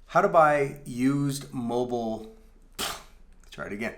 How to buy used mobile, try it again.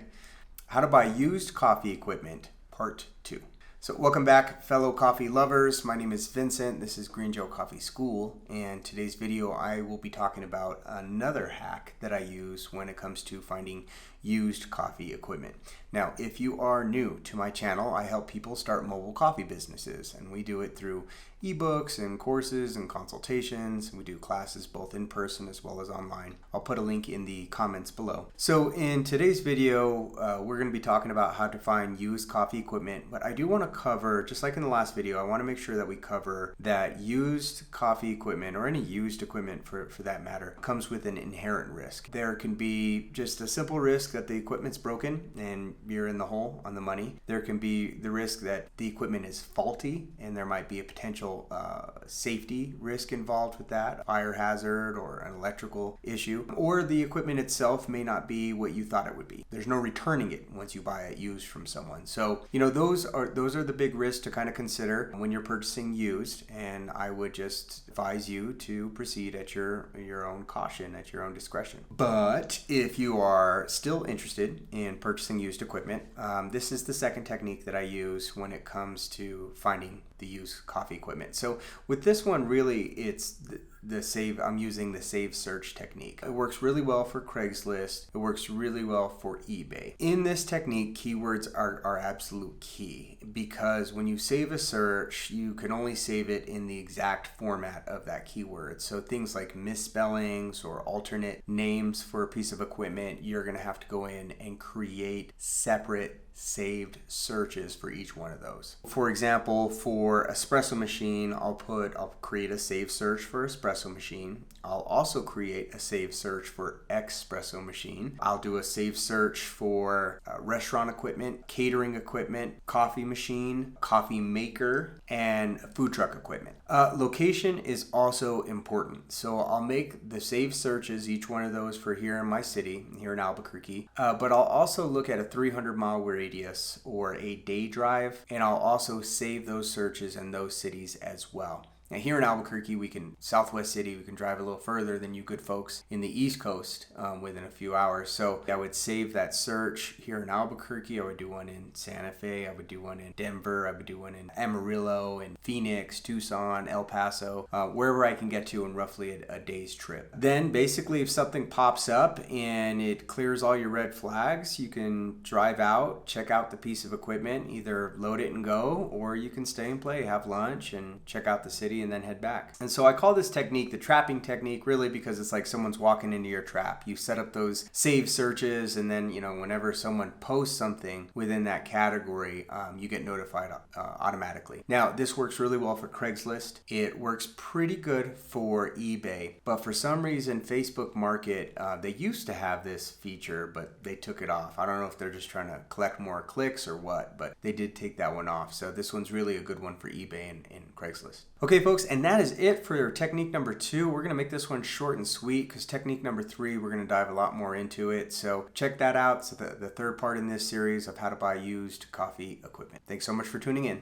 How to buy used coffee equipment, part 2. So welcome back, fellow coffee lovers. My name is Vincent. This is Green Joe Coffee School, and today's video I will be talking about another hack that I use when it comes to finding used coffee equipment. Now, if you are new to my channel, I help people start mobile coffee businesses, and we do it through eBooks and courses and consultations. We do classes both in person as well as online. I'll put a link in the comments below. So in today's video, we're going to be talking about how to find used coffee equipment, but I do want to cover, just like in the last video, I want to make sure that we cover that used coffee equipment, or any used equipment for that matter, comes with an inherent risk. There can be just a simple risk that the equipment's broken and you're in the hole on the money. There can be the risk that the equipment is faulty and there might be a potential safety risk involved with that, fire hazard or an electrical issue, or the equipment itself may not be what you thought it would be. There's no returning it once you buy it used from someone. So, those are the big risks to kind of consider when you're purchasing used, and I would just advise you to proceed at your own caution, at your own discretion. But if you are still interested in purchasing used equipment, this is the second technique that I use when it comes to finding the used coffee equipment. So with this one, really, it's I'm using the save search technique. It works really well for Craigslist. It works really well for eBay. In this technique, keywords are absolute key, because when you save a search, you can only save it in the exact format of that keyword. So things like misspellings or alternate names for a piece of equipment, you're going to have to go in and create separate saved searches for each one of those. For example, for espresso machine, I'll create a save search for espresso machine. I'll also create a save search for espresso machine. I'll do a save search for restaurant equipment, catering equipment, coffee machine, coffee maker, and food truck equipment. Location is also important. So I'll make the save searches, each one of those, for here in my city, here in Albuquerque, but I'll also look at a 300-mile radius or a day drive, and I'll also save those searches in those cities as well. Now here in Albuquerque, Southwest City, we can drive a little further than you good folks in the East Coast within a few hours. So I would save that search here in Albuquerque. I would do one in Santa Fe. I would do one in Denver. I would do one in Amarillo, and Phoenix, Tucson, El Paso, wherever I can get to in roughly a day's trip. Then basically, if something pops up and it clears all your red flags, you can drive out, check out the piece of equipment, either load it and go, or you can stay and play, have lunch, and check out the city and then head back. And so I call this technique the trapping technique, really, because it's like someone's walking into your trap. You set up those save searches, and then whenever someone posts something within that category, you get notified automatically. Now, this works really well for Craigslist. It works pretty good for eBay, but for some reason Facebook Market, they used to have this feature, but they took it off. I don't know if they're just trying to collect more clicks or what, but they did take that one off. So this one's really a good one for eBay and Craigslist. Okay, folks, and that is it for technique number 2. We're going to make this one short and sweet, because technique number 3, we're going to dive a lot more into it. So check that out. It's the third part in this series of how to buy used coffee equipment. Thanks so much for tuning in.